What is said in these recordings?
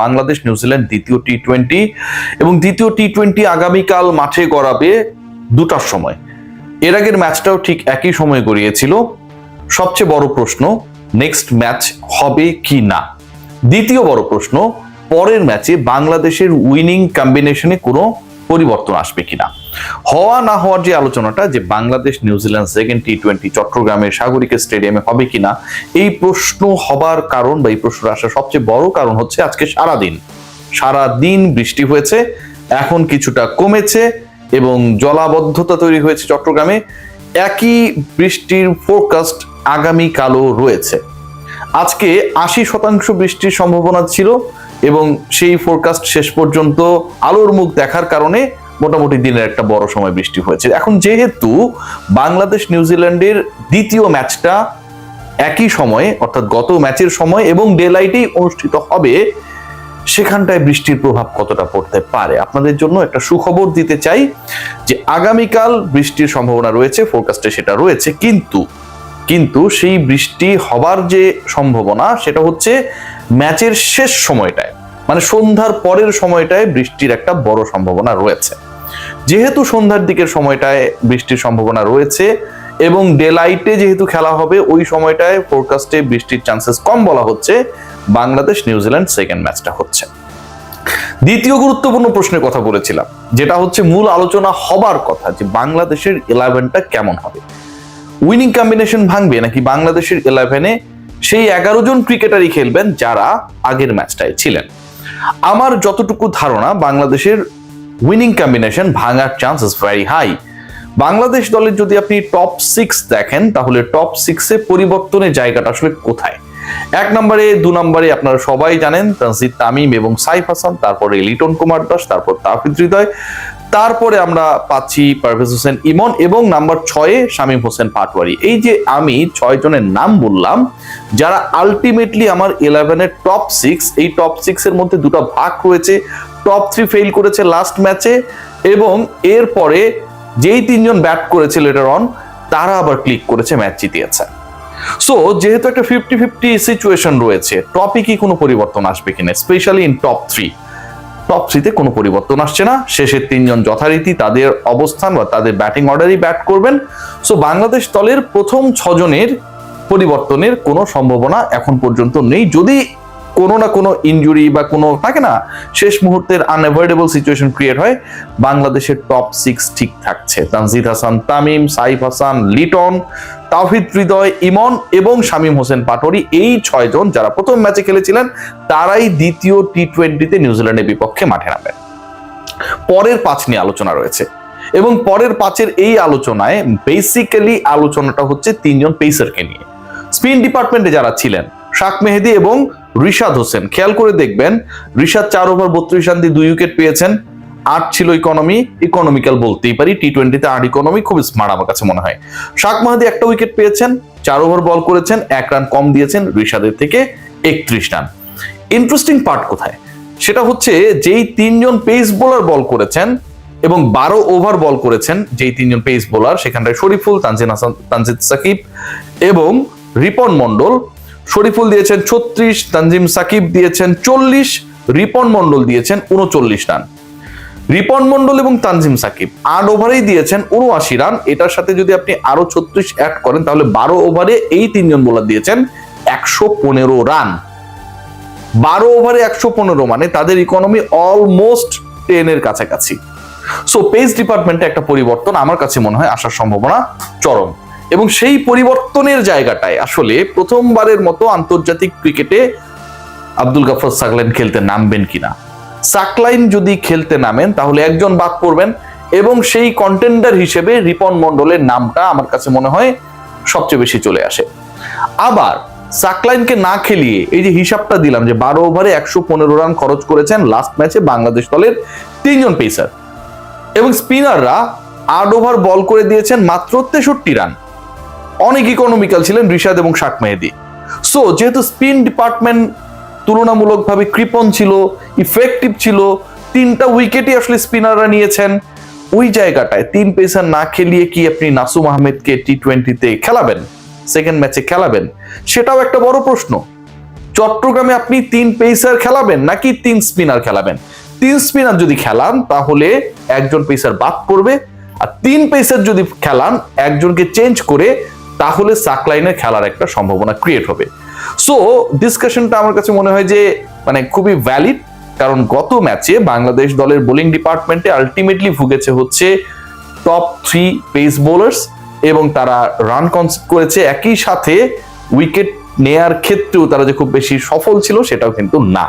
Bangladesh New Zealand দ্বিতীয় টি-20 এবং দ্বিতীয় টি-20 আগামীকাল মাঠে গড়াবে 2টার সময়। এর আগের ম্যাচটাও ঠিক একই সময়ে গড়িয়েছিল। সবচেয়ে বড় প্রশ্ন, নেক্সট ম্যাচ হবে কি না। দ্বিতীয় বড় প্রশ্ন, পরের ম্যাচে বাংলাদেশের উইনিং কম্বিনেশনে কোনো পরিবর্তন আসবে কিনা। হওয়া না হওয়ার যে আলোচনাটা, যে বাংলাদেশ নিউজিল্যান্ড সেকেন্ড টি-20 চট্টগ্রামের সাগরিকা স্টেডিয়ামে হবে কিনা, এই প্রশ্ন হবার কারণ বা এই প্রশ্ন আসার সবচেয়ে বড় কারণ হচ্ছে আজকে সারাদিন বৃষ্টি হয়েছে, এখন কিছুটা কমেছে এবং জলাবদ্ধতা তৈরি হয়েছে চট্টগ্রামে। একই বৃষ্টির ফোরকাস্ট আগামীকালও রয়েছে। আজকে 80% বৃষ্টির সম্ভাবনা ছিল এবং সেই ফোরকাস্ট শেষ পর্যন্ত আলোর মুখ দেখার কারণে মোটামুটি দিনের একটা বড় সময় বৃষ্টি হয়েছে। এখন যেহেতু বাংলাদেশ নিউজিল্যান্ডের দ্বিতীয় ম্যাচটা একই সময়ে, অর্থাৎ গত ম্যাচের সময় এবং ডে লাইটেই অনুষ্ঠিত হবে, সেখানটায় বৃষ্টির প্রভাব কতটা পড়তে পারে। আপনাদের জন্য একটা সুখবর দিতে চাই যে আগামীকাল বৃষ্টির সম্ভাবনা রয়েছে, ফোরকাস্টে সেটা রয়েছে, কিন্তু সেই বৃষ্টি হবার যে সম্ভাবনা সেটা হচ্ছে ম্যাচের শেষ সময়টায়, মানে সন্ধ্যার পরের সময়টায় বৃষ্টির একটা বড় সম্ভাবনা রয়েছে। যেহেতু সন্ধ্যার দিকের সময়টায় বৃষ্টির সম্ভাবনা রয়েছে এবং ডে লাইটে যেহেতু খেলা হবে, ওই সময়টায় ফোরকাস্টে বৃষ্টির চান্সেস কম বলা হচ্ছে। বাংলাদেশ নিউজিল্যান্ড সেকেন্ড ম্যাচটা হচ্ছে। দ্বিতীয় গুরুত্বপূর্ণ প্রশ্নের কথা বলেছিলাম, যেটা হচ্ছে মূল আলোচনা হবার কথা, যে বাংলাদেশের 11টা কেমন হবে। উইনিং কম্বিনেশন ভাঙবে নাকি বাংলাদেশের 11-এ সেই 11 জন ক্রিকেটারই খেলবেন যারা আগের ম্যাচটায় ছিলেন। আমার যতটুকু ধারণা, বাংলাদেশের উইনিং কম্বিনেশন ভাঙার চান্সেস ভেরি হাই। বাংলাদেশ দলের যদি আপনি টপ 6 দেখেন, তাহলে টপ 6-এ পরিবর্তনের জায়গাটা আসলে কোথায়। 1 নম্বরে 2 নম্বরে আপনারা সবাই জানেন তানজিদ তামিম এবং সাইফ হাসান, তারপরে লিটন কুমার দাস, তারপর তাওহিদ হৃদয়, তারপরে আমরা পাচ্ছি পারভেজ হোসেন ইমন এবং নাম্বার 6-এ শামীম হোসেন পাটোয়ারি। এই যে আমি 6 জনের নাম বললাম, যারা আলটিমেটলি আমার 11-এর টপ 6, এই টপ 6-এর মধ্যে 2টা ভাগ রয়েছে। টপ 3 ফেল করেছে লাস্ট ম্যাচে এবং এরপরে যেই 3 জন ব্যাট করেছে লেটার অন, তারা আবার ক্লিক করেছে, ম্যাচ জিতিয়েছে। সো যেহেতু একটা 50-50 সিচুয়েশন রয়েছে, টপে কি কোনো পরিবর্তন আসবে কিনা, স্পেশালি ইন টপ 3-তে কোনো পরিবর্তন আসছে না। শেষের 3 জন যথারীতি তাদের অবস্থান বা তাদের ব্যাটিং অর্ডারই ব্যাট করবেন। সো বাংলাদেশ দলের প্রথম 6 জনের পরিবর্তনের কোনো সম্ভাবনা এখন পর্যন্ত নেই। যদি কোনো না কোনো ইনজুরি বা কোনো থাকে না, শেষ মুহূর্তের আনঅ্যাভয়েডেবল সিচুয়েশন ক্রিয়েট হয়, বাংলাদেশের টপ 6 ঠিক থাকছে। তানজিদ হাসান তামিম, সাইফ হাসান, লিটন, তাওহিদ হৃদয়, ইমন এবং শামীম হোসেন পাটোয়ারি, এই 6 জন যারা প্রথম ম্যাচে খেলেছিলেন, তারাই দ্বিতীয় টি-20-তে নিউজিল্যান্ডের বিপক্ষে মাঠে নামবেন। পরের 5 নিয়ে আলোচনা রয়েছে এবং পরের 5-এর এই আলোচনায় বেসিক্যালি আলোচনাটা হচ্ছে 3 জন পেসারকে নিয়ে। স্পিন ডিপার্টমেন্টে যারা ছিলেন, শাক মেহেদী এবং রিশাদ হোসেন, খেয়াল করে দেখবেন রিশাদ 4 ওভার 32 রান দিয়ে 2 উইকেট পেয়েছেন। 8 ছিল ইকোনমিক্যাল বলতেই পারি, টি-20-তে 8 ইকোনমি, খুব স্মার্ট আমার কাছে মনে হয়। শাক মেহেদী 1টা উইকেট পেয়েছেন, 4 ওভার বল করেছেন, 1 রান কম দিয়েছেন রিশাদের থেকে, 31 রান। ইন্টারেস্টিং পার্ট কোথায়, সেটা হচ্ছে যেই 3 জন পেস বোলার বল করেছেন এবং 12 ওভার বল করেছেন যেই 3 জন পেস বোলার, সেখানটায় শরীফুল, তানজিদ সাকিব এবং রিপন মন্ডল। শরীফুল দিয়েছেন 36, তানজিম সাকিব দিয়েছেন 40, রিপন মন্ডল দিয়েছেন 39 রান। রিপন মন্ডল এবং তানজিম সাকিব 8 ওভারেই দিয়েছেন 79 রান। এটার সাথে যদি আপনি আরো 36 অ্যাড করেন, তাহলে 12 ওভারে এই 3 জন বোলার দিয়েছেন 115 রান। 12 ওভারে 115 মানে তাদের ইকোনমি অলমোস্ট 10-এর কাছাকাছি। সো পেস ডিপার্টমেন্টে একটা পরিবর্তন আমার কাছে মনে হয় আসার সম্ভাবনা চরম, এবং সেই পরিবর্তনের জায়গাটায় আসলে প্রথমবারের মতো আন্তর্জাতিক ক্রিকেটে আব্দুল গাফফার সাকলাইন খেলতে নামবেন কিনা। সাকলাইন যদি খেলতে নামেন, তাহলে একজন বাদ পড়বেন এবং সেই কন্টেন্ডার হিসেবে রিপন মন্ডলের নামটা আমার কাছে মনে হয় সবচেয়ে বেশি চলে আসে। আবার সাকলাইনকে না খেলিয়ে এই যে হিসাবটা দিলাম, যে 12 ওভারে 115 রান খরচ করেছেন লাস্ট ম্যাচে বাংলাদেশ দলের 3 জন পেসার, এবং স্পিনাররা 8 ওভার বল করে দিয়েছেন মাত্র 63 রান। অনেক ইকোনমিক্যাল ছিলেন রিশাদ এবং শাক মেহেদী। সো যেহেতু স্পিন ডিপার্টমেন্ট তুলনামূলকভাবে কৃপণ ছিল, ইফেক্টিভ ছিল, 3টা উইকেটই আসলে স্পিনাররা নিয়েছেন, ওই জায়গাটায় 3 পেসার না খেলিয়ে কি আপনি নাসুম আহমেদকে টি-20-তে খেলাবেন, সেকেন্ড ম্যাচে খেলাবেন, সেটাও একটা বড় প্রশ্ন। চট্টগ্রামে আপনি 3 পেসার খেলাবেন নাকি 3 স্পিনার খেলাবেন? 3 স্পিনার যদি খেলান তাহলে একজন পেসার বাদ পড়বে, আর 3 পেসার যদি খেলান একজনকে চেঞ্জ করে তাহলে সাকলাইনের খেলার একটা সম্ভাবনা ক্রিয়েট হবে। সো ডিসকাশনটা আমার কাছে মনে হয় যে মানে খুবই ভ্যালিড, কারণ গত ম্যাচে বাংলাদেশ দলের বোলিং ডিপার্টমেন্টে আলটিমেটলি ভুগেছে হচ্ছে টপ 3 পেস বোলার্স, এবং তারা রান কনসিড করেছে, একই সাথে উইকেট নেয়ার ক্ষেত্রেও তারা যে খুব বেশি সফল ছিল সেটাও কিন্তু না।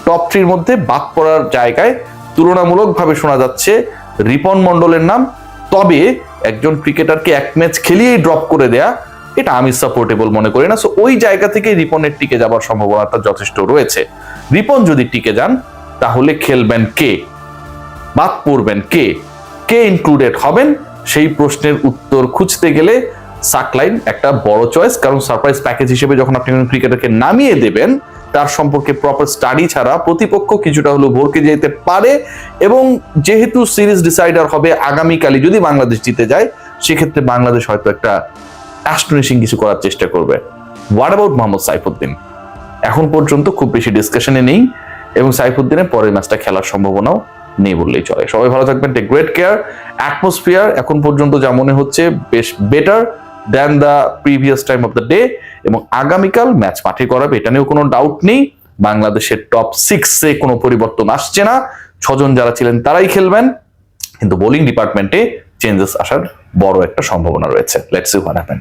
টপ 3 মধ্যে বাদ পড়ার জায়গায় তুলনামূলকভাবে শোনা যাচ্ছে রিপন মন্ডলের নাম, তবে একজন ক্রিকেটারকে এক ম্যাচ খেলিয়েই ড্রপ করে দেয়া এটা আমি সাপোর্টেবল মনে করি না। সো ওই জায়গা থেকে রিপনের টিকে যাবার সম্ভাবনাটা যথেষ্ট রয়েছে। রিপন যদি টিকে যান তাহলে খেলবেন কে, বাদ পড়বেন কে, কে ইনক্লুডেড হবেন, সেই প্রশ্নের উত্তর খুঁজতে গেলে সাকলাইন একটা বড় চয়েস। কারণ সারপ্রাইজ প্যাকেজ হিসেবে যখন আপনি কোনো ক্রিকেটারকে নামিয়ে দেবেন তার সম্পর্কে প্রপার স্টাডি ছাড়া প্রতিপক্ষ কিছুটা হলেও ভরকে যেতে পারে, এবং যেহেতু সিরিজ ডিসাইডার হবে আগামীকালই যদি বাংলাদেশ জিতে যায়, সেক্ষেত্রে বাংলাদেশ হয়তো একটা অ্যাস্টনিশিং কিছু করার চেষ্টা করবে। What about Mohammad Saifuddin? এখন পর্যন্ত খুব বেশি ডিসকাশনে নেই, এবং সাইফুদ্দিনের পরের ম্যাচটা খেলার সম্ভাবনাও নেই বললেই চলে। সবাই ভালো থাকবেন, টেক গ্রেট কেয়ার। অ্যাটমসফিয়ার এখন পর্যন্ত যা মনে হচ্ছে বেশ better than the previous time of the day, এবং আগামীকাল ম্যাচ মাঠে করাবে এটা নিয়েও কোনো ডাউট নেই। বাংলাদেশের টপ 6-এ কোনো পরিবর্তন আসছে না, 6 জন যারা ছিলেন তারাই খেলবেন, কিন্তু বোলিং ডিপার্টমেন্টে চেঞ্জেস আসার বড় একটা সম্ভাবনা রয়েছে। Let's see what happen.